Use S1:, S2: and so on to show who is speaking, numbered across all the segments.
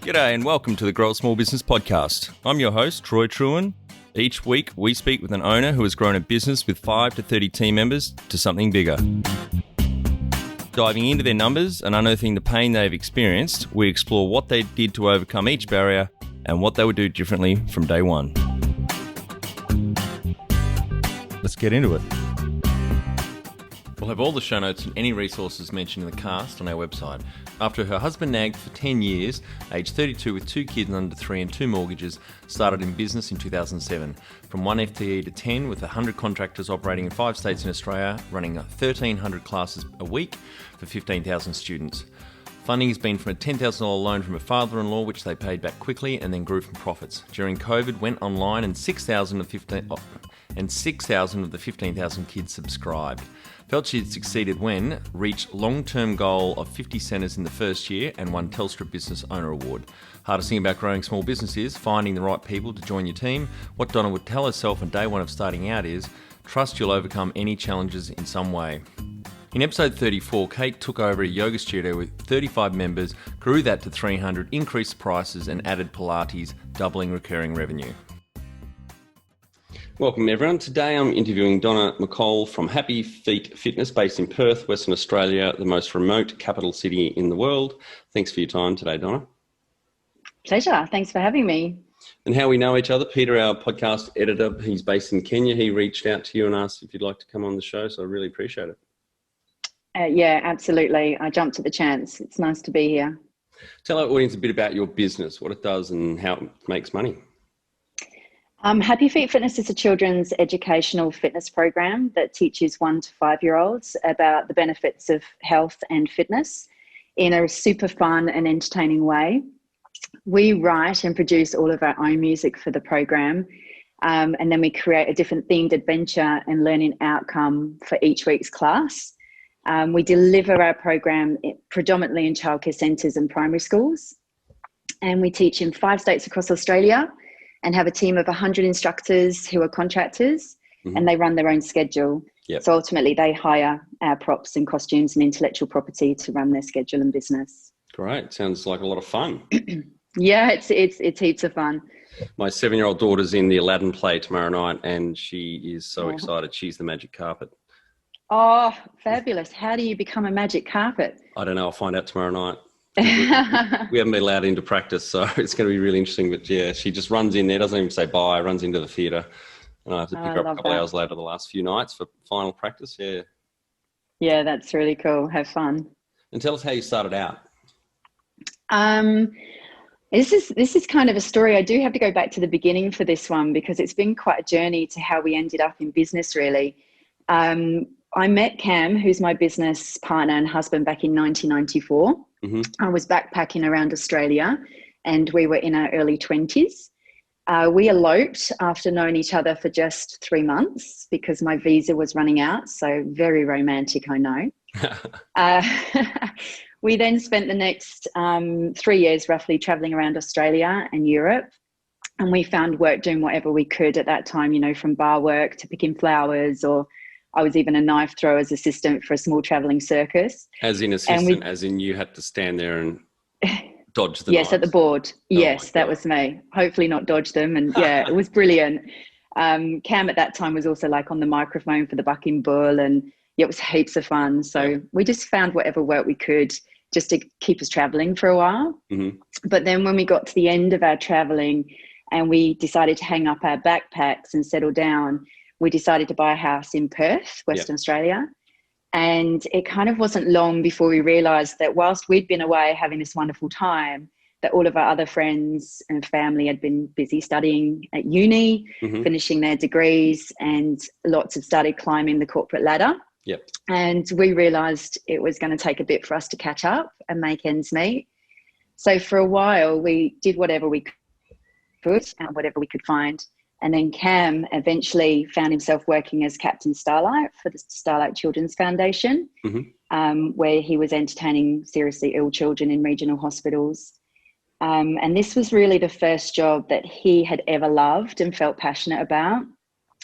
S1: G'day and welcome to the Grow a Small Business Podcast. I'm your host, Troy Truen. Each week, we speak with an owner who has grown a business with 5 to 30 team members to something bigger. Diving into their numbers and unearthing the pain they've experienced, we explore what they did to overcome each barrier and what they would do differently from day one. Let's get into it. We'll have all the show notes and any resources mentioned in the cast on our website. After her husband nagged for 10 years, aged 32 with 2 kids under 3 and 2 mortgages, started in business in 2007. From 1 FTE to 10 with 100 contractors operating in 5 states in Australia, running 1,300 classes a week for 15,000 students. Funding has been from a $10,000 loan from her father-in-law, which they paid back quickly and then grew from profits. During COVID, went online and 6,000 of the 15,000 kids subscribed. Felt she had succeeded when reached long-term goal of 50 centres in the first year and won Telstra Business Owner Award. Hardest thing about growing small business is finding the right people to join your team. What Donna would tell herself on day one of starting out is, trust you'll overcome any challenges in some way. In episode 34, Kate took over a yoga studio with 35 members, grew that to 300, increased prices and added Pilates, doubling recurring revenue. Welcome everyone. Today I'm interviewing Donna McColl from Happy Feet Fitness based in Perth, Western Australia, the most remote capital city in the world. Thanks for your time today, Donna.
S2: Pleasure. Thanks for having me.
S1: And how we know each other, Peter, our podcast editor, he's based in Kenya. He reached out to you and asked if you'd like to come on the show, so I really appreciate it.
S2: Yeah, absolutely. I jumped at the chance. It's nice to be here.
S1: Tell our audience a bit about your business, what it does and how it makes money.
S2: Happy Feet Fitness is a children's educational fitness program that teaches 1 to 5-year-olds about the benefits of health and fitness in a super fun and entertaining way. We write and produce all of our own music for the program, and then we create a different themed adventure and learning outcome for each week's class. We deliver our program predominantly in childcare centres and primary schools, and we teach in 5 states across Australia and have a team of 100 instructors who are contractors, and they run their own schedule. Yep. So ultimately they hire our props and costumes and intellectual property to run their schedule and business.
S1: Great. Sounds like a lot of fun.
S2: Yeah, it's heaps of fun.
S1: My 7-year-old daughter's in the Aladdin play tomorrow night and she is so excited. She's the magic carpet.
S2: Oh, fabulous. How do you become a magic carpet?
S1: I don't know. I'll find out tomorrow night. We haven't been allowed into practice, so it's going to be really interesting. But yeah, she just runs in there, doesn't even say bye, runs into the theatre. And I have to pick her up a couple hours later the last few nights for final practice. Yeah.
S2: Yeah, that's really cool. Have fun.
S1: And tell us how you started out.
S2: This is kind of a story. I do have to go back to the beginning for this one because it's been quite a journey to how we ended up in business, really. I met Cam, who's my business partner and husband, back in 1994. I was backpacking around Australia and we were in our early 20s. We eloped after knowing each other for just 3 months because my visa was running out. So very romantic, I know. We then spent the next 3 years roughly traveling around Australia and Europe. And we found work doing whatever we could at that time, you know, from bar work to picking flowers, or I was even a knife thrower's assistant for a small travelling circus.
S1: As in assistant, as in you had to stand there and dodge the
S2: Yes,
S1: knives.
S2: At the board. Yes, that was me. Hopefully not dodge them. And yeah, it was brilliant. Cam at that time was also like on the microphone for the Bucking Bull, and yeah, it was heaps of fun. So we just found whatever work we could just to keep us travelling for a while. But then when we got to the end of our travelling and we decided to hang up our backpacks and settle down, we decided to buy a house in Perth, Western Australia. And it kind of wasn't long before we realised that whilst we'd been away having this wonderful time, that all of our other friends and family had been busy studying at uni, finishing their degrees, and lots had started climbing the corporate ladder. And we realised it was going to take a bit for us to catch up and make ends meet. So for a while, we did whatever we could and whatever we could find. And then Cam eventually found himself working as Captain Starlight for the Starlight Children's Foundation, where he was entertaining seriously ill children in regional hospitals. And this was really the first job that he had ever loved and felt passionate about.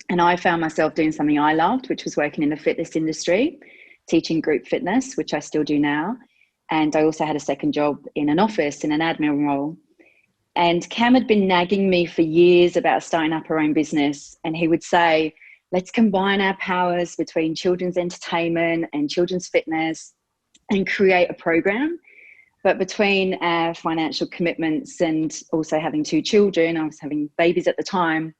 S2: And I found myself doing something I loved, which was working in the fitness industry, teaching group fitness, which I still do now. And I also had a second job in an office in an admin role. And Cam had been nagging me for years about starting up our own business. And he would say, let's combine our powers between children's entertainment and children's fitness and create a program. But between our financial commitments and also having 2 children, I was having babies at the time,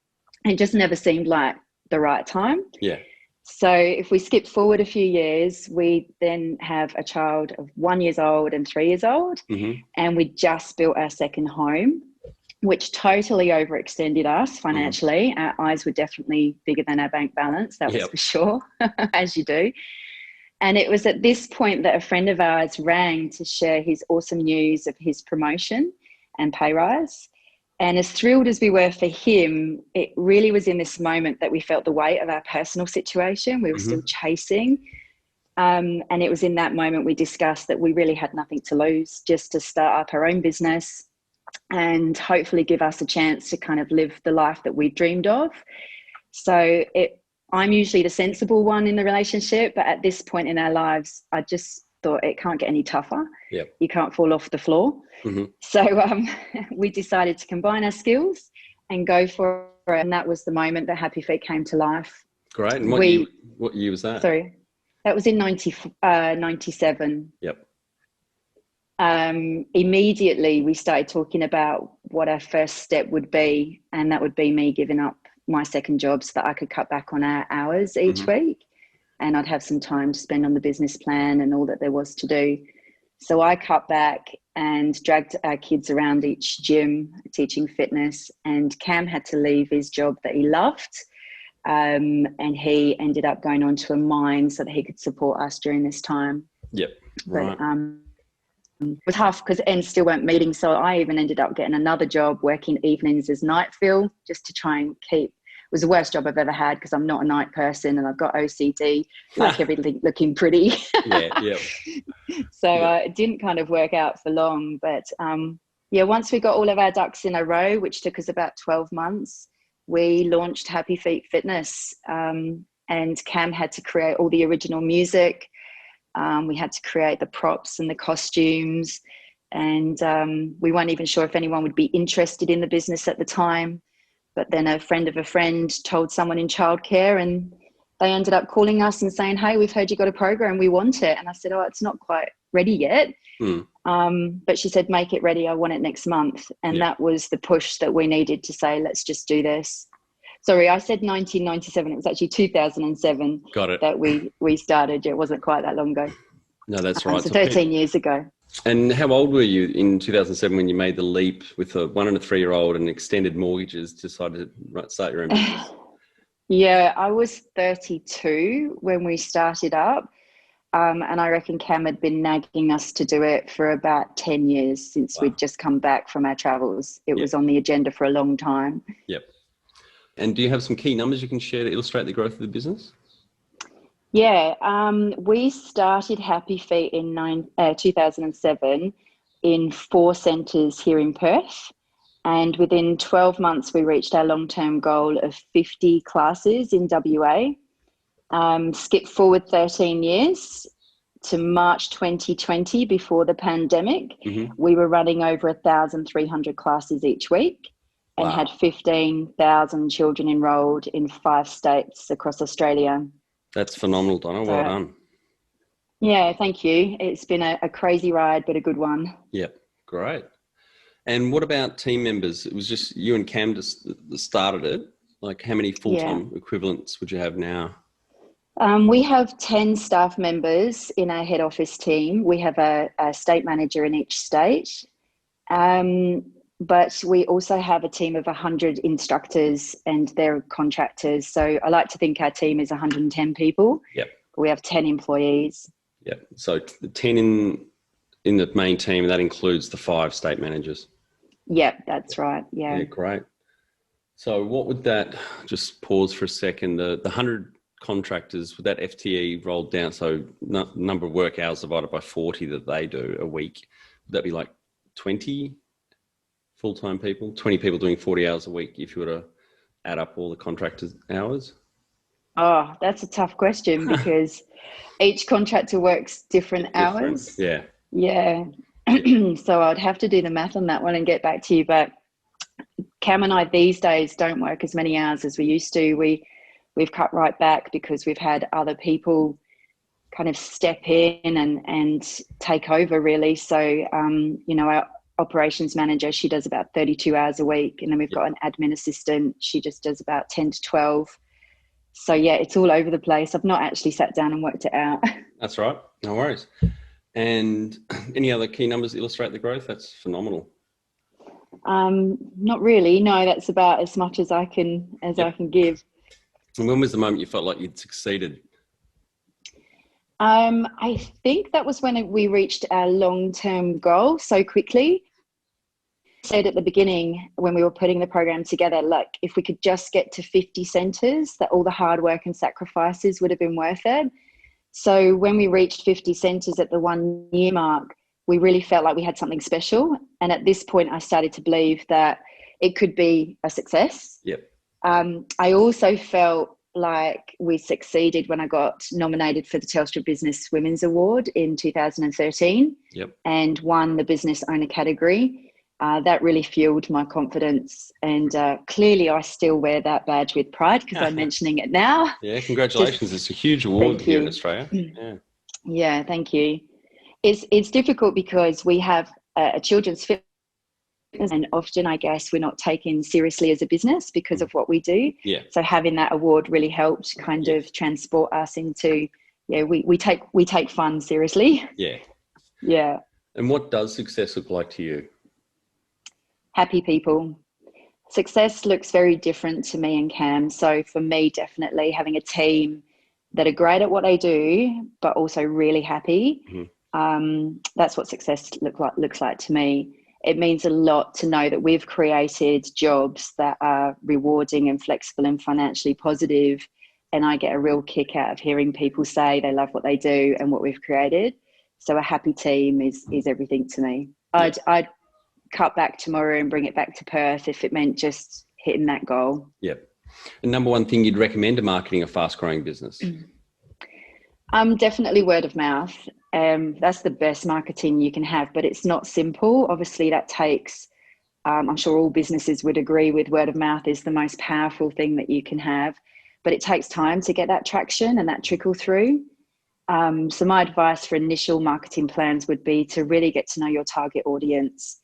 S2: it just never seemed like the right time.
S1: Yeah.
S2: So if we skip forward a few years, we then have a child of 1 year old and 3 years old.
S1: Mm-hmm.
S2: And we just built our second home, which totally overextended us financially. Our eyes were definitely bigger than our bank balance, that was for sure, as you do. And it was at this point that a friend of ours rang to share his awesome news of his promotion and pay rise. And as thrilled as we were for him, it really was in this moment that we felt the weight of our personal situation. We were still chasing. And it was in that moment we discussed that we really had nothing to lose, just to start up our own business and hopefully give us a chance to kind of live the life that we dreamed of. So I'm usually the sensible one in the relationship, but at this point in our lives, I just thought it can't get any tougher.
S1: Yep.
S2: You can't fall off the floor. Mm-hmm. So we decided to combine our skills and go for it. And that was the moment that Happy Feet came to life.
S1: Great. And what year was that?
S2: Sorry, that was in 97.
S1: Yep.
S2: Immediately we started talking about what our first step would be, and that would be me giving up my second job so that I could cut back on our hours each week, and I'd have some time to spend on the business plan and all that there was to do. So I cut back and dragged our kids around each gym teaching fitness, and Cam had to leave his job that he loved, and he ended up going on to a mine so that he could support us during this time.
S1: Yep.
S2: But it was tough because ends still weren't meeting, so I even ended up getting another job working evenings as night fill, just to try and keep. It was the worst job I've ever had because I'm not a night person and I've got OCD, like everything looking pretty. So it didn't kind of work out for long. But once we got all of our ducks in a row, which took us about 12 months, we launched Happy Feet Fitness, and Cam had to create all the original music. We had to create the props and the costumes, and we weren't even sure if anyone would be interested in the business at the time. But then a friend of a friend told someone in childcare, and they ended up calling us and saying, hey, we've heard you got a program, we want it. And I said, oh, it's not quite ready yet. But she said, make it ready, I want it next month. And that was the push that we needed to say, let's just do this. Sorry, I said 1997. It was actually 2007
S1: Got it.
S2: that we started. It wasn't quite that long ago.
S1: No, that's right.
S2: So 13 years ago.
S1: And how old were you in 2007 when you made the leap with a 1 and a 3 year old and extended mortgages, decided to start your own business?
S2: Yeah, I was 32 when we started up. And I reckon Cam had been nagging us to do it for about 10 years since we'd just come back from our travels. It was on the agenda for a long time.
S1: Yep. And do you have some key numbers you can share to illustrate the growth of the business?
S2: Yeah, we started Happy Feet in 2007 in 4 centres here in Perth. And within 12 months, we reached our long-term goal of 50 classes in WA. Skip forward 13 years to March 2020, before the pandemic. We were running over 1,300 classes each week and had 15,000 children enrolled in 5 states across Australia.
S1: That's phenomenal, Donna. Well done.
S2: Yeah, thank you. It's been a crazy ride, but a good one.
S1: Yep, great. And what about team members? It was just you and Cam just started it. Like, how many full-time equivalents would you have now?
S2: We have 10 staff members in our head office team. We have a state manager in each state. But we also have a team of 100 instructors and they're contractors. So I like to think our team is 110 people.
S1: Yep.
S2: We have 10 employees.
S1: Yep. So 10 in the main team, and that includes the 5 state managers.
S2: Yep, that's right. Yeah.
S1: Yeah, great. So what would that, just pause for a second, the 100 contractors, with that FTE rolled down, so number of work hours divided by 40 that they do a week, would that be like 20 full-time people, 20 people doing 40 hours a week if you were to add up all the contractors' hours?
S2: Oh, that's a tough question because each contractor works different hours.
S1: Yeah.
S2: Yeah. So I'd have to do the math on that one and get back to you. But Cam and I these days don't work as many hours as we used to. We've cut right back because we've had other people kind of step in and take over really. So, our operations manager, she does about 32 hours a week. And then we've got an admin assistant. She just does about 10 to 12. So yeah, it's all over the place. I've not actually sat down and worked it out.
S1: That's right. No worries. And any other key numbers that illustrate the growth? That's phenomenal.
S2: Not really. No, that's about as much as I can give.
S1: And when was the moment you felt like you'd succeeded?
S2: I think that was when we reached our long-term goal so quickly. I said at the beginning when we were putting the program together, like if we could just get to 50 centres, that all the hard work and sacrifices would have been worth it. So when we reached 50 centres at the 1 year mark, we really felt like we had something special. And at this point, I started to believe that it could be a success.
S1: Yep.
S2: I also felt like we succeeded when I got nominated for the Telstra Business Women's Award in 2013 and won the business owner category. That really fueled my confidence, and clearly I still wear that badge with pride because I'm mentioning it now.
S1: Yeah, congratulations. It's a huge award here in Australia.
S2: Yeah, thank you. It's difficult because we have a children's fitness, and often I guess we're not taken seriously as a business because of what we do.
S1: Yeah.
S2: So having that award really helped kind of transport us into, we take fun seriously.
S1: Yeah.
S2: Yeah.
S1: And what does success look like to you?
S2: Happy people. Success looks very different to me and Cam. So for me, definitely having a team that are great at what they do, but also really happy. That's what success looks like to me. It means a lot to know that we've created jobs that are rewarding and flexible and financially positive. And I get a real kick out of hearing people say they love what they do and what we've created. So a happy team is everything to me. I'd cut back tomorrow and bring it back to Perth if it meant just hitting that goal.
S1: Yep. And number one thing you'd recommend to marketing a fast growing business?
S2: Definitely word of mouth. That's the best marketing you can have, but it's not simple. Obviously that takes, I'm sure all businesses would agree with word of mouth is the most powerful thing that you can have, but it takes time to get that traction and that trickle through. So my advice for initial marketing plans would be to really get to know your target audience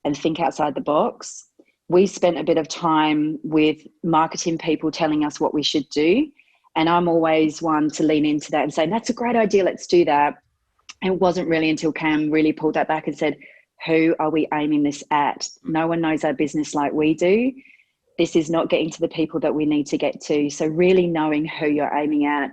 S2: and think outside the box. We spent a bit of time with marketing people telling us what we should do. And I'm always one to lean into that and say, that's a great idea, let's do that. And it wasn't really until Cam really pulled that back and said, who are we aiming this at? No one knows our business like we do. This is not getting to the people that we need to get to. So really knowing who you're aiming at.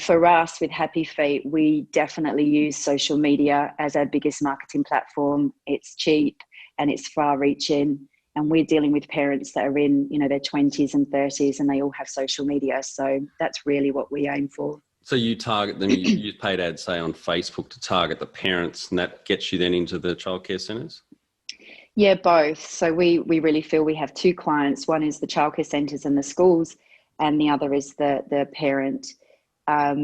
S2: For us with Happy Feet, we definitely use social media as our biggest marketing platform. It's cheap and it's far reaching. And we're dealing with parents that are in, their 20s and 30s, and they all have social media. So that's really what we aim for.
S1: So you target them, you use paid ads, say, on Facebook to target the parents, and that gets you then into the childcare centres?
S2: Yeah, both. So we really feel we have two clients. One is the childcare centres and the schools, and the other is the parent.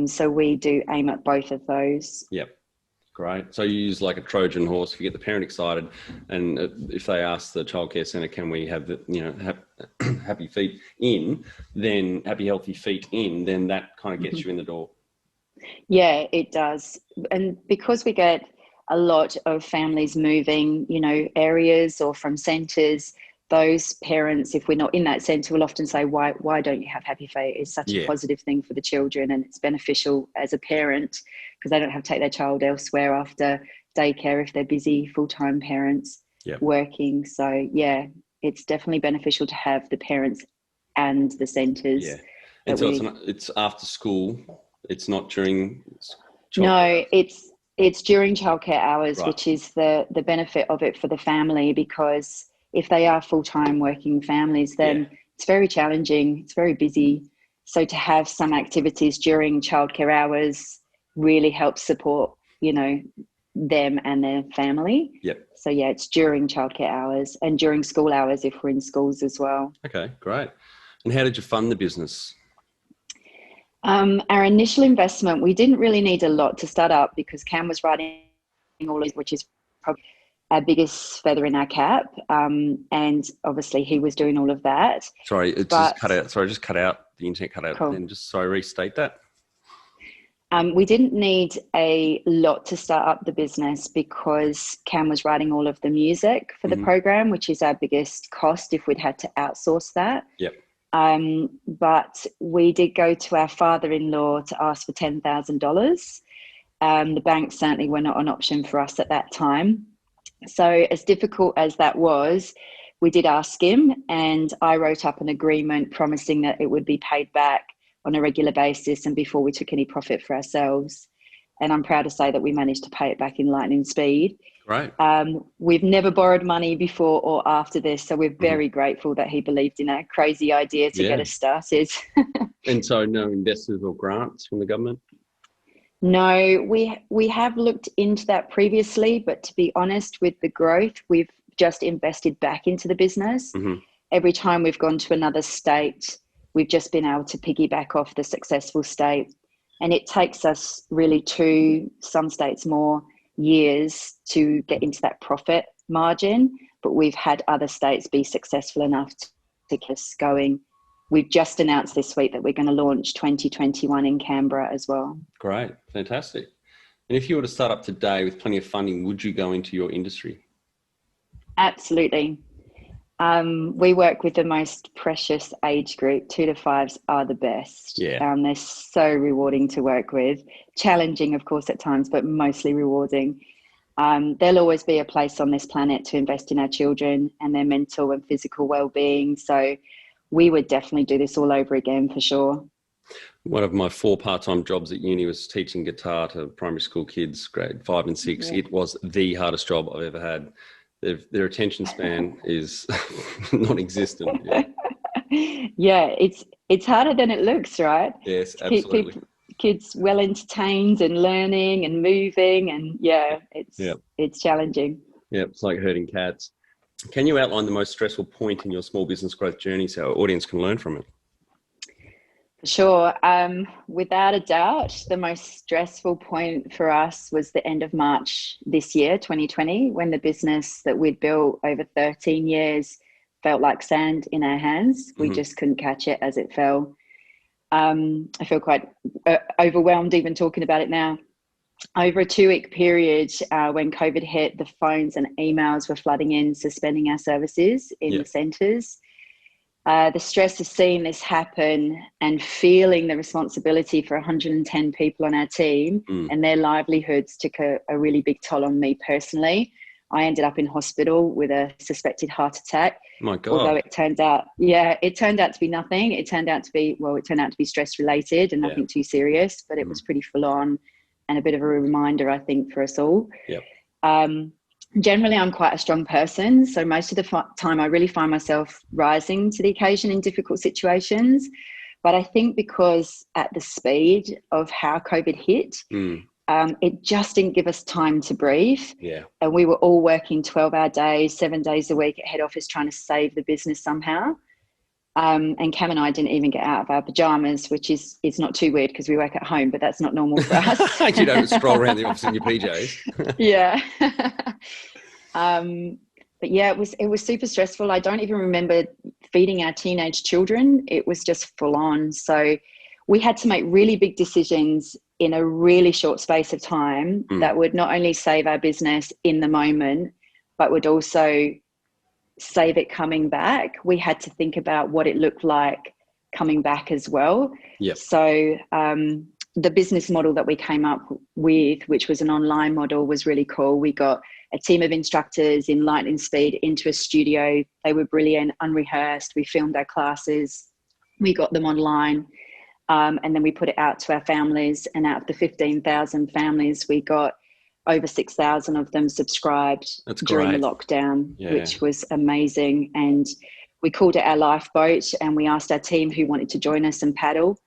S2: So we do aim at both of those. Yep.
S1: Great. So you use like a Trojan horse. If you get the parent excited, and if they ask the childcare centre, can we have the happy feet in, then happy healthy feet in, then that kind of gets you in the door.
S2: Yeah, it does. And because we get a lot of families moving, areas or from centres, those parents, if we're not in that centre, will often say, why don't you have happy feet? It's such a positive thing for the children, and it's beneficial as a parent because they don't have to take their child elsewhere after daycare if they're busy full-time parents working. So yeah, it's definitely beneficial to have the parents and the centres. Yeah.
S1: And so it's after school. It's not during
S2: No, it's during childcare hours, which is the benefit of it for the family, because if they are full-time working families, then it's very challenging. It's very busy. So to have some activities during childcare hours really helps support, them and their family. Yep. So yeah, it's during childcare hours and during school hours if we're in schools as well.
S1: Okay, great. And how did you fund the business?
S2: Our initial investment, we didn't really need a lot to start up because Cam was writing all of it, which is probably our biggest feather in our cap. And obviously he was doing all of that.
S1: Sorry, it just cut out. Sorry, just cut out. The internet cut out.
S2: Cool.
S1: Then just restate that.
S2: We didn't need a lot to start up the business because Cam was writing all of the music for the program, which is our biggest cost if we'd had to outsource that.
S1: Yep.
S2: But we did go to our father-in-law to ask for $10,000. The banks certainly were not an option for us at that time. So as difficult as that was, we did ask him, and I wrote up an agreement promising that it would be paid back on a regular basis and before we took any profit for ourselves. And I'm proud to say that we managed to pay it back in lightning speed.
S1: Right.
S2: We've never borrowed money before or after this, so we're very grateful that he believed in our crazy idea to get us started.
S1: And so no investors or grants from the government?
S2: No, we have looked into that previously, but to be honest, with the growth, we've just invested back into the business. Every time we've gone to another state, we've just been able to piggyback off the successful state. And it takes us really 2, some states more, years to get into that profit margin. But we've had other states be successful enough to keep us going. We've just announced this week that we're going to launch 2021 in Canberra as well.
S1: Great. Fantastic. And if you were to start up today with plenty of funding, would you go into your industry?
S2: Absolutely. We work with the most precious age group. 2 to 5s are the best.
S1: Yeah.
S2: They're so rewarding to work with. Challenging, of course, at times, but mostly rewarding. There'll always be a place on this planet to invest in our children and their mental and physical well-being. So we would definitely do this all over again for sure.
S1: One of my 4 part-time jobs at uni was teaching guitar to primary school kids, grade 5 and 6. It was the hardest job I've ever had. Their attention span is non-existent.
S2: Yeah, it's harder than it looks, right?
S1: Yes, absolutely.
S2: Keep kids well entertained and learning and moving, and it's challenging.
S1: Yeah, it's like herding cats. Can you outline the most stressful point in your small business growth journey so our audience can learn from it?
S2: Sure. Without a doubt, the most stressful point for us was the end of March this year, 2020, when the business that we'd built over 13 years felt like sand in our hands. We just couldn't catch it as it fell. I feel quite overwhelmed even talking about it now. Over a 2-week period, when COVID hit, the phones and emails were flooding in, suspending our services in the centres. The stress of seeing this happen and feeling the responsibility for 110 people on our team and their livelihoods took a really big toll on me personally. I ended up in hospital with a suspected heart attack.
S1: My God.
S2: Although it turned out to be nothing. It turned out to be stress related and nothing too serious, but it was pretty full on and a bit of a reminder, I think, for us all.
S1: Yep.
S2: Generally, I'm quite a strong person. So most of the time I really find myself rising to the occasion in difficult situations. But I think because at the speed of how COVID hit, it just didn't give us time to breathe.
S1: Yeah.
S2: And we were all working 12-hour days, 7 days a week at head office trying to save the business somehow. And Cam and I didn't even get out of our pajamas, which is not too weird because we work at home, but that's not normal for us.
S1: You don't stroll around the office in your PJs.
S2: Yeah. But yeah, it was super stressful. I don't even remember feeding our teenage children. It was just full on. So we had to make really big decisions in a really short space of time that would not only save our business in the moment, but would also save it coming back. We had to think about what it looked like coming back as well.
S1: Yep.
S2: So the business model that we came up with, which was an online model, was really cool. We got a team of instructors in lightning speed into a studio. They were brilliant, unrehearsed. We filmed our classes. We got them online. And then we put it out to our families. And out of the 15,000 families, we got over 6,000 of them subscribed during the lockdown, which was amazing. And we called it our lifeboat, and we asked our team who wanted to join us and paddle.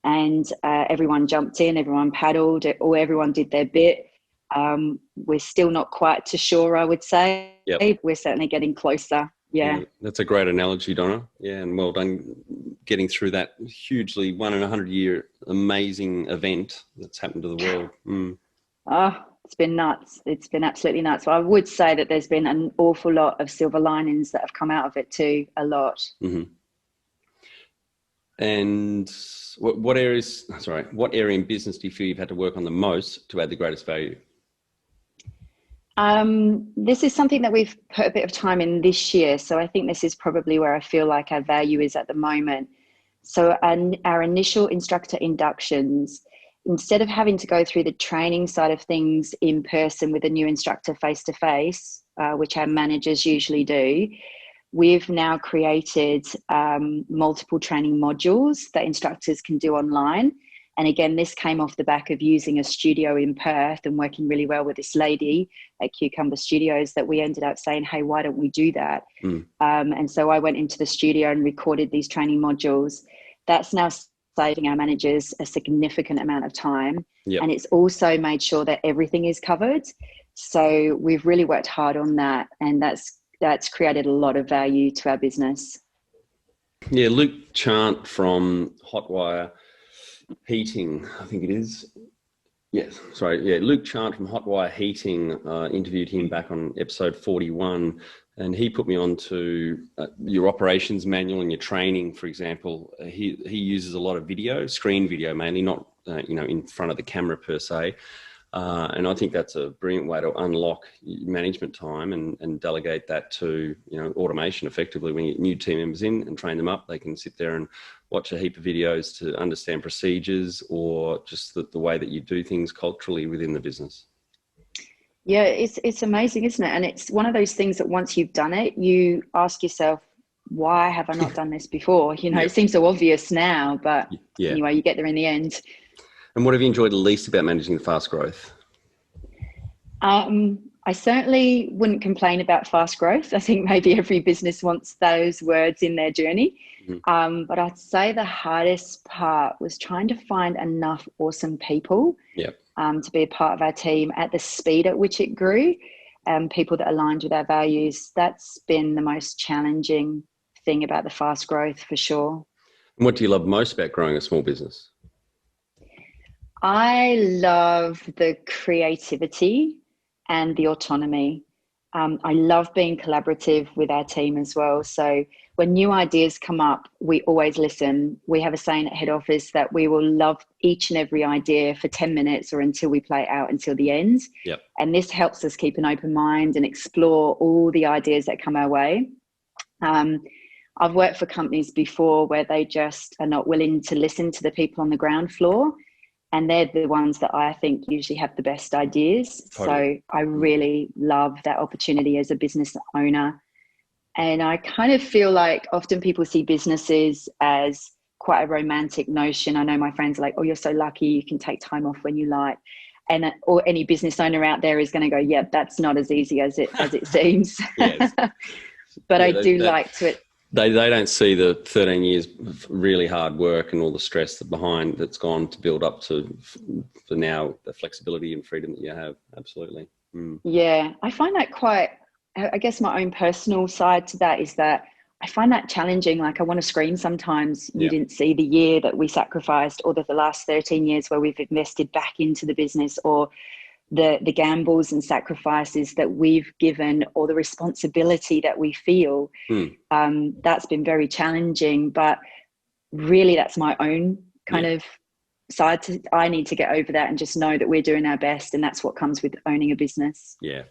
S2: And everyone jumped in, everyone paddled, or everyone did their bit. We're still not quite too sure, I would say. Yep. We're certainly getting closer. Yeah.
S1: That's a great analogy, Donna. Yeah, and well done getting through that hugely 1 in 100 year amazing event that's happened to the world.
S2: it's been nuts. It's been absolutely nuts. So I would say that there's been an awful lot of silver linings that have come out of it too, a lot.
S1: Mm-hmm. And what area in business do you feel you've had to work on the most to add the greatest value?
S2: This is something that we've put a bit of time in this year. So I think this is probably where I feel like our value is at the moment. So our initial instructor inductions, instead of having to go through the training side of things in person with a new instructor face to face, which our managers usually do, we've now created multiple training modules that instructors can do online. And again, this came off the back of using a studio in Perth and working really well with this lady at Cucumber Studios, that we ended up saying, hey, why don't we do that? And so I went into the studio and recorded these training modules. That's now saving our managers a significant amount of time.
S1: Yep.
S2: And it's also made sure that everything is covered. So we've really worked hard on that. And that's created a lot of value to our business.
S1: Yeah, Luke Chant from Hotwire Heating, I think it is. Yes, sorry. Yeah, Luke Chant from Hotwire Heating, interviewed him back on episode 41, and he put me on to your operations manual and your training, for example. He uses a lot of video, screen video mainly, not in front of the camera per se. And I think that's a brilliant way to unlock management time and delegate that to, automation effectively. When you get new team members in and train them up, they can sit there and watch a heap of videos to understand procedures or just the way that you do things culturally within the business.
S2: Yeah, it's amazing, isn't it? And it's one of those things that once you've done it, you ask yourself, why have I not done this before? It seems so obvious now, but anyway, you get there in the end.
S1: And what have you enjoyed the least about managing fast growth?
S2: I certainly wouldn't complain about fast growth. I think maybe every business wants those words in their journey. Mm-hmm. But I'd say the hardest part was trying to find enough awesome people to be a part of our team at the speed at which it grew, people that aligned with our values. That's been the most challenging thing about the fast growth, for sure.
S1: And what do you love most about growing a small business?
S2: I love the creativity and the autonomy. I love being collaborative with our team as well. So when new ideas come up, we always listen. We have a saying at head office that we will love each and every idea for 10 minutes or until we play it out until the end.
S1: Yep.
S2: And this helps us keep an open mind and explore all the ideas that come our way. I've worked for companies before where they just are not willing to listen to the people on the ground floor. And they're the ones that I think usually have the best ideas. Totally. So I really love that opportunity as a business owner. And I kind of feel like often people see businesses as quite a romantic notion. I know my friends are like, oh, you're so lucky, you can take time off when you like. And or any business owner out there is going to go, yeah, that's not as easy as it seems. But I do like to...
S1: They don't see the 13 years of really hard work and all the stress that's gone to build up to for now the flexibility and freedom that you have. Absolutely.
S2: Yeah, I find that I guess my own personal side to that is that I find that challenging. Like I want to scream sometimes. You didn't see the year that we sacrificed, or the last 13 years where we've invested back into the business, or the gambles and sacrifices that we've given, or the responsibility that we feel. That's been very challenging, but really that's my own kind of side I need to get over that and just know that we're doing our best, and that's what comes with owning a business. Yeah.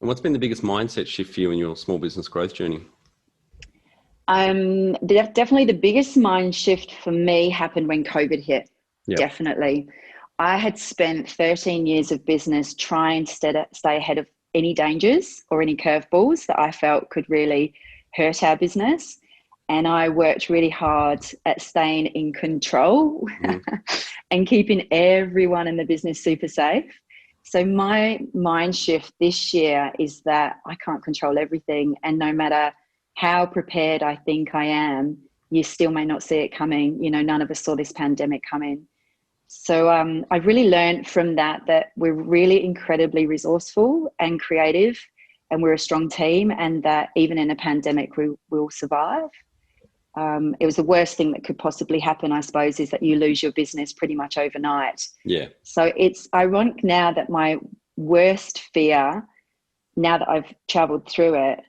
S1: And what's been the biggest mindset shift for you in your small business growth journey?
S2: Definitely the biggest mind shift for me happened when COVID hit. Definitely. I had spent 13 years of business trying to stay ahead of any dangers or any curveballs that I felt could really hurt our business. And I worked really hard at staying in control and keeping everyone in the business super safe. So my mind shift this year is that I can't control everything. And no matter how prepared I think I am, you still may not see it coming. None of us saw this pandemic coming. So I really learned from that we're really incredibly resourceful and creative, and we're a strong team, and that even in a pandemic, we will survive. It was the worst thing that could possibly happen, I suppose, is that you lose your business pretty much overnight. Yeah. So it's ironic now that my worst fear, now that I've traveled through it,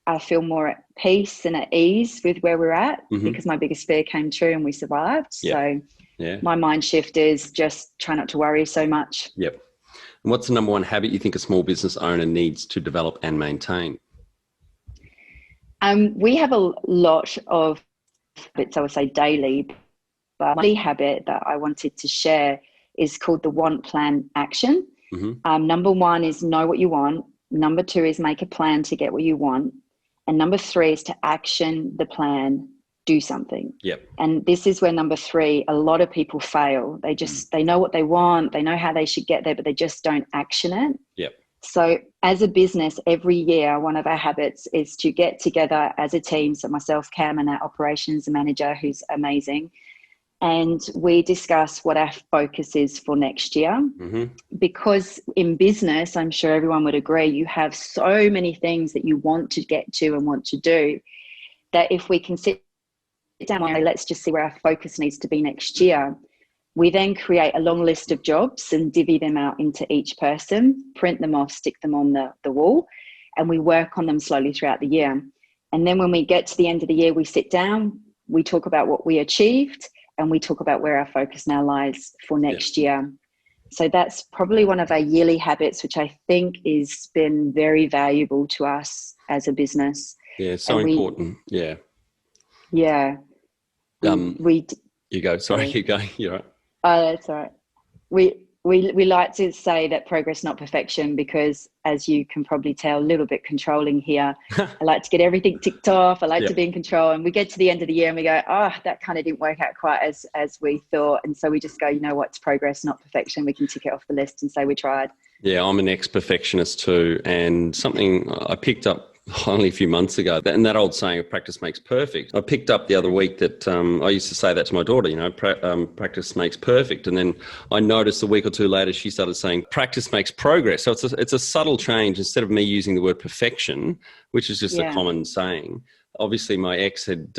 S2: I feel more at peace and at ease with where we're at, because my biggest fear came true and we survived. So my mind shift is just try not to worry so much.
S3: Yep. And what's the number one habit you think a small business owner needs to develop and maintain?
S2: We have a lot of habits, I would say daily, but my habit that I wanted to share is called the want, plan, action. Number one is know what you want. Number two is make a plan to get what you want. And number three is to action the plan, do something.
S3: Yep.
S2: And this is where number three, a lot of people fail. They just, they know what they want, they know how they should get there, but they just don't action it.
S3: Yep.
S2: So as a business, every year, one of our habits is to get together as a team. So myself, Cam, and our operations manager, who's amazing. And we discuss what our focus is for next year. Because in business, I'm sure everyone would agree, you have so many things that you want to get to and want to do, that if we can sit down and say, let's just see where our focus needs to be next year, we then create a long list of jobs and divvy them out into each person, print them off, stick them on the wall, and we work on them slowly throughout the year. And then when we get to the end of the year, we sit down, we talk about what we achieved, and we talk about where our focus now lies for next year. So that's probably one of our yearly habits, which I think has been very valuable to us as a business.
S3: Yeah, so important. Yeah.
S2: Yeah.
S3: You go. Sorry, you go. You're right.
S2: Oh, that's all right. We like to say that progress, not perfection, because as you can probably tell, a little bit controlling here. I like to get everything ticked off. I like to be in control. And we get to the end of the year and we go, oh, that kind of didn't work out quite as we thought. And so we just go, you know what, it's progress, not perfection. We can tick it off the list and say we tried. Yeah,
S3: I'm an ex-perfectionist too. And something I picked up only a few months ago, and that old saying of practice makes perfect. I picked up the other week that I used to say that to my daughter, you know, practice makes perfect. And then I noticed a week or two later, she started saying practice makes progress. So it's a subtle change. Instead of me using the word perfection, which is just a common saying, obviously my ex had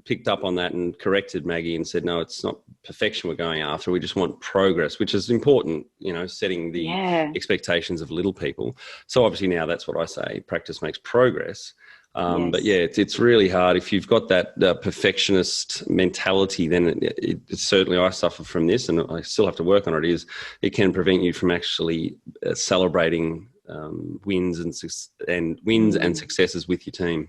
S3: picked up on that and corrected Maggie and said, no, it's not perfection we're going after. We just want progress, which is important, you know, setting the expectations of little people. So obviously now that's what I say, practice makes progress. But yeah, it's really hard. If you've got that perfectionist mentality, then it's certainly, I suffer from this and I still have to work on it, is it can prevent you from actually celebrating wins and successes with your team.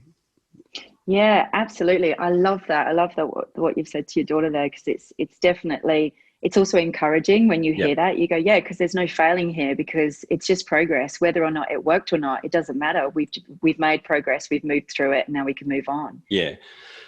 S2: Yeah, absolutely. I love that. I love that what you've said to your daughter there, because it's definitely, it's also encouraging when you hear that. You go, yeah, because there's no failing here, because it's just progress. Whether or not it worked or not, it doesn't matter. We've made progress. We've moved through it, and now we can move on. Yeah.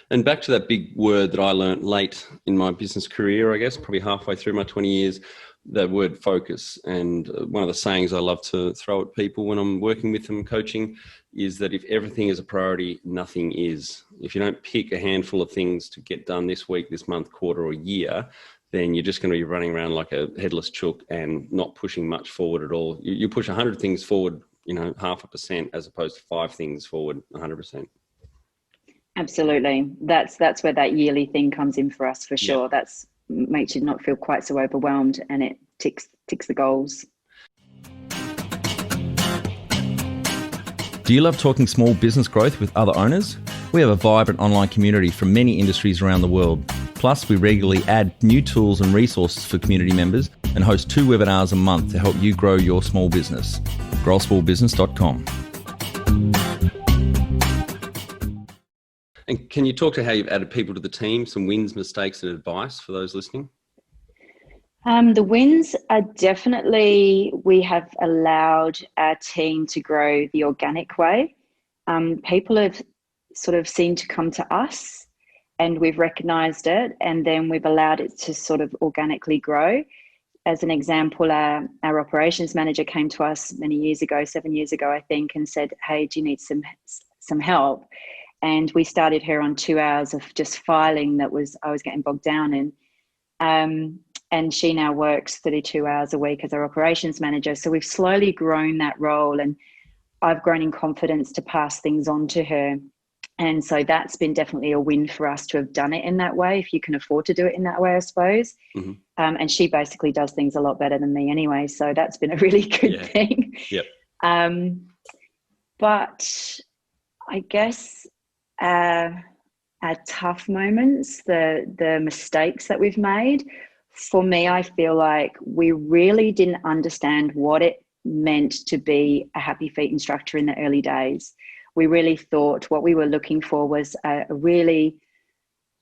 S3: And back to that big word that I learned late in my business career, I guess, probably halfway through my 20 years, the word focus. And one of the sayings I love to throw at people when I'm working with them, coaching, is that if everything is a priority, nothing is. If you don't pick a handful of things to get done this week, this month, quarter, or year, then you're just going to be running around like a headless chook and not pushing much forward at all. You push 100 things forward, you know, 0.5%, as opposed to 5 things forward 100%.
S2: Absolutely. That's where that yearly thing comes in for us, for sure. That's makes you not feel quite so overwhelmed, and it ticks the goals.
S1: Do you love talking small business growth with other owners? We have a vibrant online community from many industries around the world. Plus, we regularly add new tools and resources for community members and host 2 webinars a month to help you grow your small business. growsmallbusiness.com.
S3: And can you talk to how you've added people to the team, some wins, mistakes, and advice for those listening?
S2: The wins are definitely, we have allowed our team to grow the organic way. People have sort of seemed to come to us and we've recognised it, and then we've allowed it to sort of organically grow. As an example, our operations manager came to us many years ago, 7 years ago, I think, and said, hey, do you need some help? And we started her on 2 hours of just filing I was getting bogged down in. And she now works 32 hours a week as our operations manager. So we've slowly grown that role, and I've grown in confidence to pass things on to her. And so that's been definitely a win for us to have done it in that way, if you can afford to do it in that way, I suppose.
S3: Mm-hmm.
S2: And she basically does things a lot better than me anyway. So that's been a really good thing.
S3: Yep.
S2: But I guess our tough moments, the mistakes that we've made, for me, I feel like we really didn't understand what it meant to be a Happy Feet instructor in the early days. We really thought what we were looking for was a really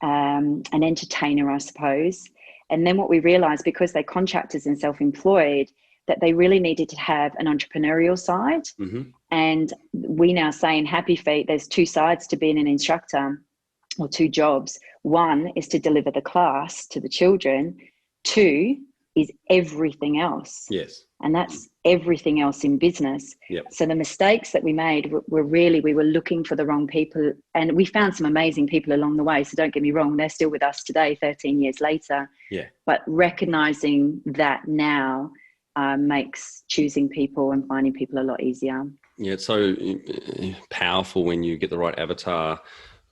S2: an entertainer, I suppose. And then what we realized, because they're contractors and self-employed, that they really needed to have an entrepreneurial side.
S3: Mm-hmm.
S2: And we now say in Happy Feet, there's two sides to being an instructor, or two jobs. One is to deliver the class to the children. Two is everything else.
S3: Yes.
S2: And that's everything else in business.
S3: Yep.
S2: So the mistakes that we made were really, we were looking for the wrong people, and we found some amazing people along the way. So don't get me wrong, they're still with us today, 13 years later.
S3: Yeah.
S2: But recognizing that now makes choosing people and finding people a lot easier.
S3: Yeah, it's so powerful when you get the right avatar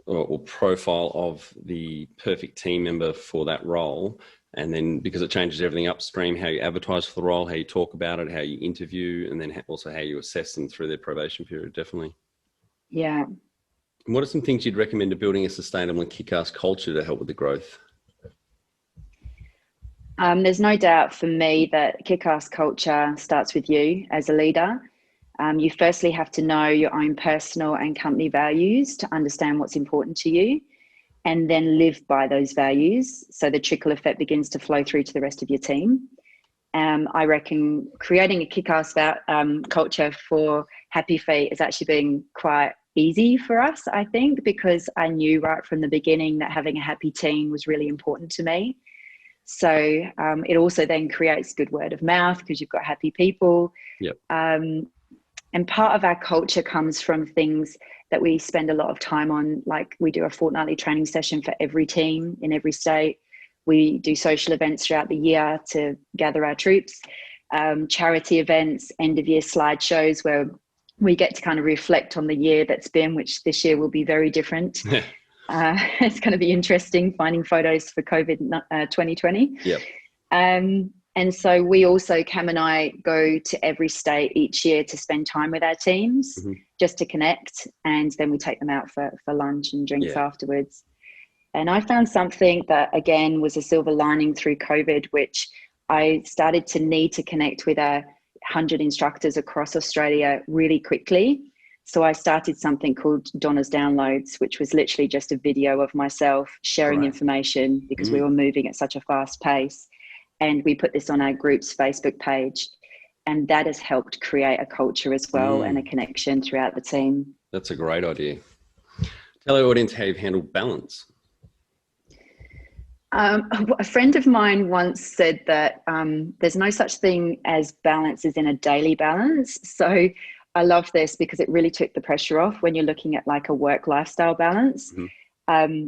S3: or profile of the perfect team member for that role. And then, because it changes everything upstream, how you advertise for the role, how you talk about it, how you interview, and then also how you assess them through their probation period, definitely.
S2: Yeah.
S3: And what are some things you'd recommend to building a sustainable and kick-ass culture to help with the growth?
S2: There's no doubt for me that kick-ass culture starts with you as a leader. You firstly have to know your own personal and company values to understand what's important to you, and then live by those values. So the trickle effect begins to flow through to the rest of your team. I reckon creating a kick-ass culture for Happy Feet has actually been quite easy for us, I think, because I knew right from the beginning that having a happy team was really important to me. So it also then creates good word of mouth because you've got happy people.
S3: Yep.
S2: And part of our culture comes from things that we spend a lot of time on, like we do a fortnightly training session for every team in every state. We do social events throughout the year to gather our troops, charity events, end of year slideshows where we get to kind of reflect on the year that's been, which this year will be very different. It's going to be interesting finding photos for COVID 2020.
S3: Yep.
S2: And so we also, Cam and I, go to every state each year to spend time with our teams,
S3: mm-hmm.
S2: just to connect. And then we take them out for lunch and drinks afterwards. And I found something that, again, was a silver lining through COVID, which I started to need to connect with 100 instructors across Australia really quickly. So I started something called Donna's Downloads, which was literally just a video of myself sharing information because we were moving at such a fast pace. And we put this on our group's Facebook page. And that has helped create a culture as well and a connection throughout the team.
S3: That's a great idea. Tell our audience how you've handled balance.
S2: A friend of mine once said that there's no such thing as balance as in a daily balance. So I love this because it really took the pressure off when you're looking at like a work lifestyle balance. Mm-hmm.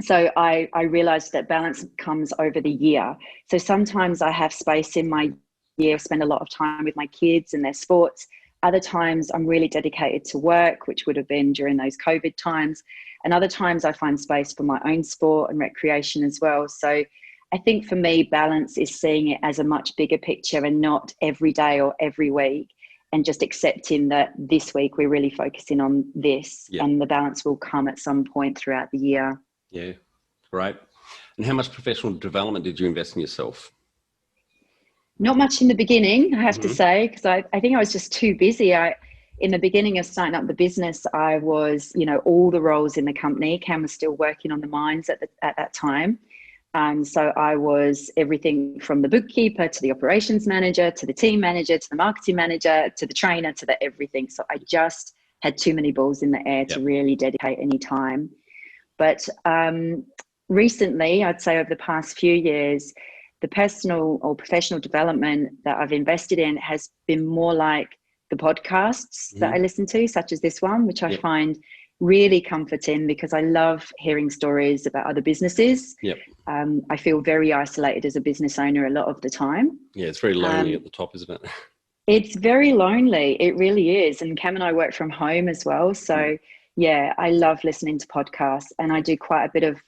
S2: So I realized that balance comes over the year. So sometimes I have space in my year, spend a lot of time with my kids and their sports. Other times I'm really dedicated to work, which would have been during those COVID times. And other times I find space for my own sport and recreation as well. So I think for me, balance is seeing it as a much bigger picture and not every day or every week, and just accepting that this week we're really focusing on this and the balance will come at some point throughout the year.
S3: Yeah, great. And how much professional development did you invest in yourself?
S2: Not much in the beginning, I have to say, because I think I was just too busy. In the beginning of starting up the business, I was, all the roles in the company. Cam was still working on the mines at that time. So I was everything from the bookkeeper to the operations manager, to the team manager, to the marketing manager, to the trainer, to the everything. So I just had too many balls in the air to really dedicate any time. But recently, I'd say over the past few years, the personal or professional development that I've invested in has been more like the podcasts that I listen to, such as this one, which I find really comforting because I love hearing stories about other businesses. I feel very isolated as a business owner a lot of the time.
S3: Yeah, it's very lonely at the top, isn't it?
S2: It's very lonely. It really is. And Cam and I work from home as well. So, Yeah, I love listening to podcasts, and I do quite a bit of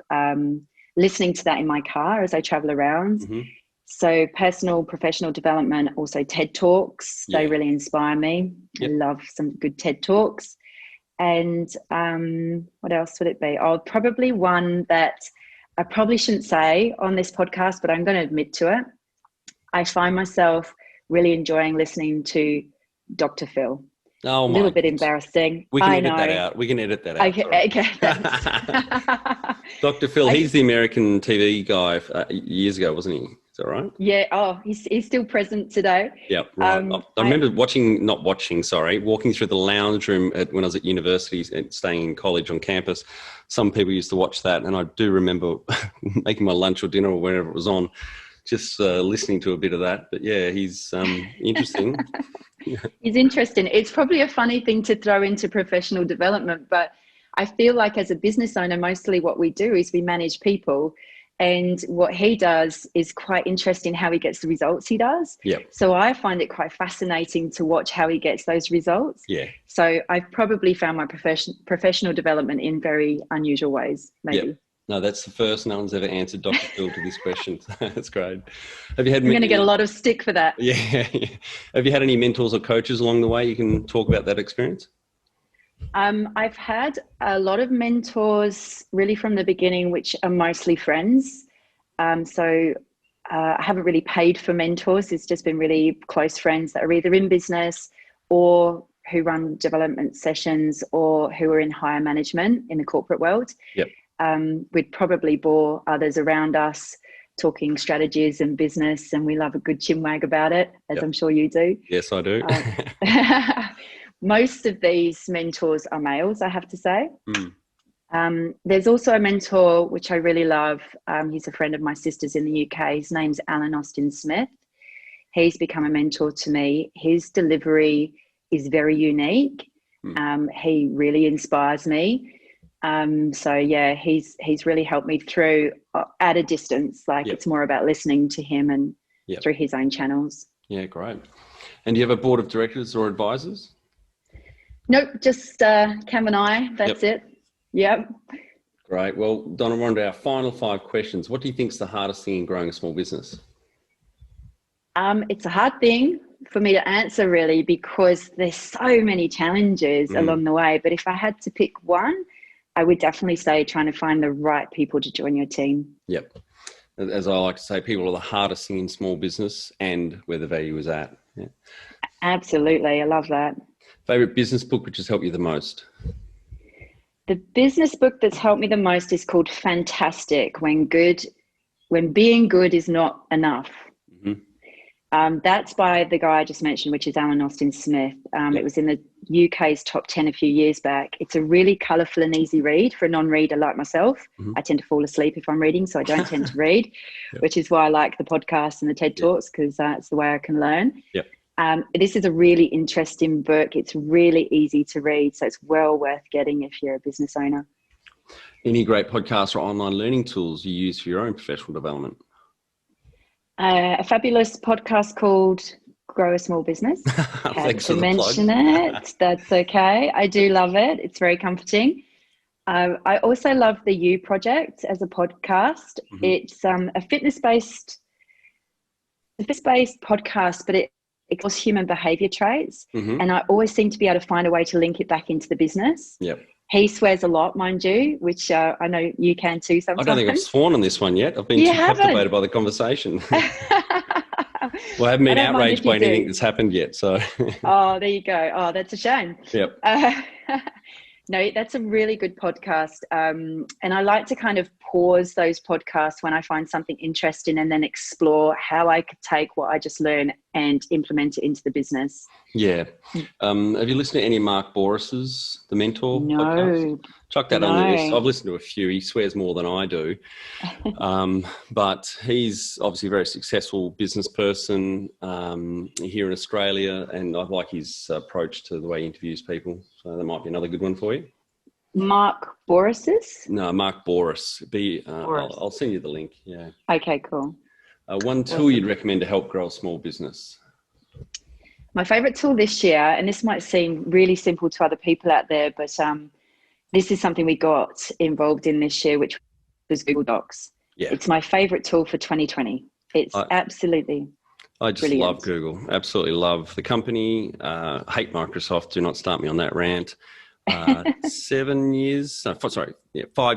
S2: listening to that in my car as I travel around.
S3: Mm-hmm.
S2: So personal, professional development, also TED Talks. They really inspire me.
S3: Yep.
S2: I love some good TED Talks. And what else would it be? Oh, probably one that I probably shouldn't say on this podcast, but I'm going to admit to it. I find myself really enjoying listening to Dr. Phil.
S3: Oh,
S2: a little bit embarrassing.
S3: We can edit that out. We can edit that out.
S2: Okay, thanks.
S3: Dr. Phil, he's the American TV guy years ago, wasn't he? Is that right?
S2: Yeah. Oh, he's still present today.
S3: Yep. Right. I remember walking through the lounge room when I was at university and staying in college on campus. Some people used to watch that, and I do remember making my lunch or dinner or wherever it was on, just listening to a bit of that. But yeah, he's interesting.
S2: He's interesting. It's probably a funny thing to throw into professional development, but I feel like as a business owner, mostly what we do is we manage people, and what he does is quite interesting how he gets the results he does.
S3: Yeah.
S2: So I find it quite fascinating to watch how he gets those results.
S3: Yeah.
S2: So I've probably found my professional development in very unusual ways, maybe.
S3: Yep. No, that's the first. No one's ever answered Dr. Phil to this question. That's great.
S2: I'm going to get a lot of stick for that.
S3: Yeah. Have you had any mentors or coaches along the way? You can talk about that experience.
S2: I've had a lot of mentors really from the beginning, which are mostly friends. So I haven't really paid for mentors. It's just been really close friends that are either in business or who run development sessions or who are in higher management in the corporate world.
S3: Yep.
S2: We'd probably bore others around us talking strategies and business, and we love a good chinwag about it, as
S3: Yep.
S2: I'm sure you do.
S3: Yes, I do.
S2: Most of these mentors are males, I have to say.
S3: Mm.
S2: There's also a mentor, which I really love. He's a friend of my sister's in the UK. His name's Alan Austin Smith. He's become a mentor to me. His delivery is very unique. He really inspires me. So yeah, he's really helped me through at a distance. Like
S3: Yep.
S2: It's more about listening to him and
S3: Yep.
S2: through his own channels.
S3: Yeah, great. And do you have a board of directors or advisors?
S2: Nope, just Cam and I. That's it. Yep.
S3: Great. Well, Donna, we're on to our final 5 questions. What do you think is the hardest thing in growing a small business?
S2: It's a hard thing for me to answer, really, because there's so many challenges along the way. But if I had to pick one, I would definitely say trying to find the right people to join your team.
S3: Yep. As I like to say, people are the hardest thing in small business and where the value is at. Yeah.
S2: Absolutely. I love that.
S3: Favorite business book which has helped you the most?
S2: The business book that's helped me the most is called Fantastic, When Being Good is Not Enough. That's by the guy I just mentioned, which is Alan Austin Smith. It was in the UK's top 10 a few years back. It's a really colourful and easy read for a non-reader like myself. I tend to fall asleep if I'm reading, so I don't tend to read, which is why I like the podcast and the TED Talks, because it's the way I can learn.
S3: Yep.
S2: This is a really interesting book. It's really easy to read, so it's well worth getting if you're a business owner.
S3: Any great podcasts or online learning tools you use for your own professional development?
S2: A fabulous podcast called Grow a Small Business.
S3: Thanks
S2: to
S3: for the
S2: mention
S3: plug.
S2: it. That's okay. I do love it. It's very comforting. I also love the You Project as a podcast. It's a fitness-based podcast, but it covers human behaviour traits. And I always seem to be able to find a way to link it back into the business.
S3: Yep.
S2: He swears a lot, mind you, which I know you can too sometimes.
S3: I don't think I've sworn on this one yet. I've been too captivated by the conversation. Well, I haven't been outraged by anything that's happened yet. So.
S2: Oh, there you go. Oh, that's a shame.
S3: Yep.
S2: No, that's a really good podcast. And I like to kind of pause those podcasts when I find something interesting and then explore how I could take what I just learned and implement it into the business.
S3: Yeah. Have you listened to any of Mark Boris's The Mentor podcast? Chuck that on the list. I've listened to a few. He swears more than I do. But he's obviously a very successful business person here in Australia, and I like his approach to the way he interviews people. So that might be another good one for you.
S2: Mark Boris's?
S3: No, Mark Boris. I'll send you the link. Yeah.
S2: Okay, cool.
S3: One tool you'd recommend to help grow a small business?
S2: My favourite tool this year, and this might seem really simple to other people out there, but this is something we got involved in this year, which was Google Docs.
S3: Yeah.
S2: It's my favorite tool for 2020. It's absolutely
S3: I just
S2: brilliant.
S3: love Google. Absolutely love the company. Hate Microsoft. Do not start me on that rant. 5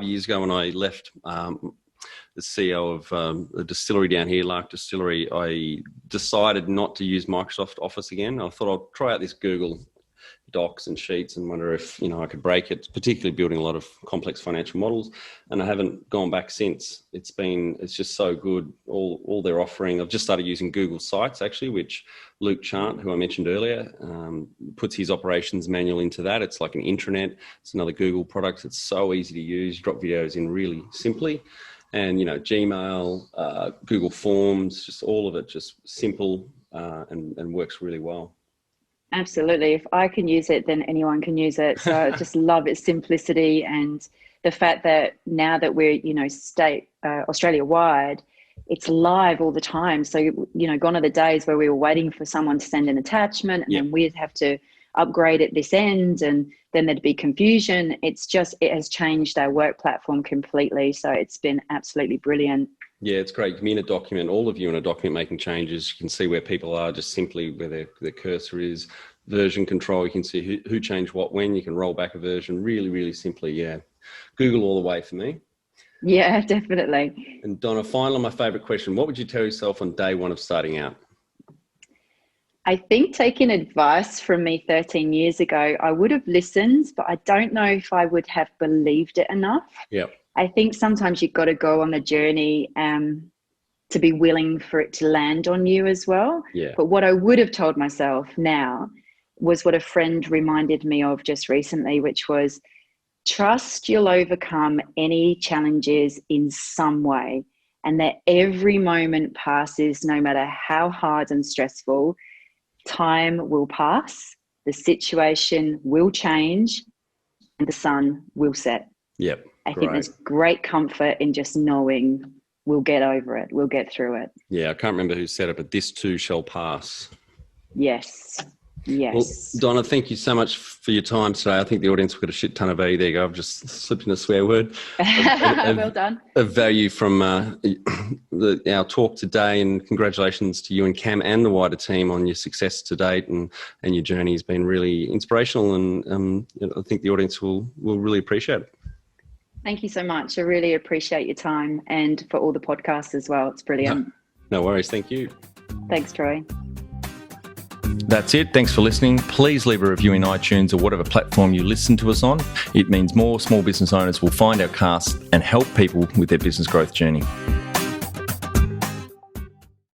S3: years ago when I left the CEO of the distillery down here, Lark Distillery, I decided not to use Microsoft Office again. I thought I'll try out this Google Docs and Sheets and wonder if I could break it, particularly building a lot of complex financial models. And I haven't gone back since. It's just so good, all they're offering. I've just started using Google Sites actually, which Luke Chant, who I mentioned earlier, puts his operations manual into that. It's like an intranet. It's another Google product. It's so easy to use. You drop videos in really simply. And, Gmail, Google Forms, just all of it, just simple and works really well.
S2: Absolutely. If I can use it, then anyone can use it. So I just love its simplicity and the fact that now that we're, Australia-wide, it's live all the time. So, gone are the days where we were waiting for someone to send an attachment and then we'd have to upgrade at this end and then there'd be confusion. It has changed our work platform completely. So it's been absolutely brilliant.
S3: Yeah, it's great. Me in a document, all of you in a document making changes, you can see where people are, just simply where their cursor is. Version control, you can see who changed what when. You can roll back a version really, really simply. Yeah, Google all the way for me.
S2: Yeah, definitely.
S3: And Donna, finally, my favourite question. What would you tell yourself on day one of starting out?
S2: I think taking advice from me 13 years ago, I would have listened, but I don't know if I would have believed it enough.
S3: Yeah.
S2: I think sometimes you've got to go on the journey to be willing for it to land on you as well.
S3: Yeah.
S2: But what I would have told myself now was what a friend reminded me of just recently, which was trust you'll overcome any challenges in some way and that every moment passes, no matter how hard and stressful. Time will pass, the situation will change, and the sun will set.
S3: Yep.
S2: I think there's great comfort in just knowing we'll get over it. We'll get through it.
S3: Yeah, I can't remember who said it, but this too shall pass.
S2: Yes.
S3: Well, Donna, thank you so much for your time today. I think the audience will get a shit ton of value. There you go. I've just slipped in a swear word.
S2: Well done.
S3: Of value from our talk today, and congratulations to you and Cam and the wider team on your success to date, and your journey has been really inspirational, and I think the audience will really appreciate it.
S2: Thank you so much. I really appreciate your time and for all the podcasts as well. It's brilliant.
S3: No worries. Thank you.
S2: Thanks, Troy.
S1: That's it. Thanks for listening. Please leave a review in iTunes or whatever platform you listen to us on. It means more small business owners will find our cast and help people with their business growth journey.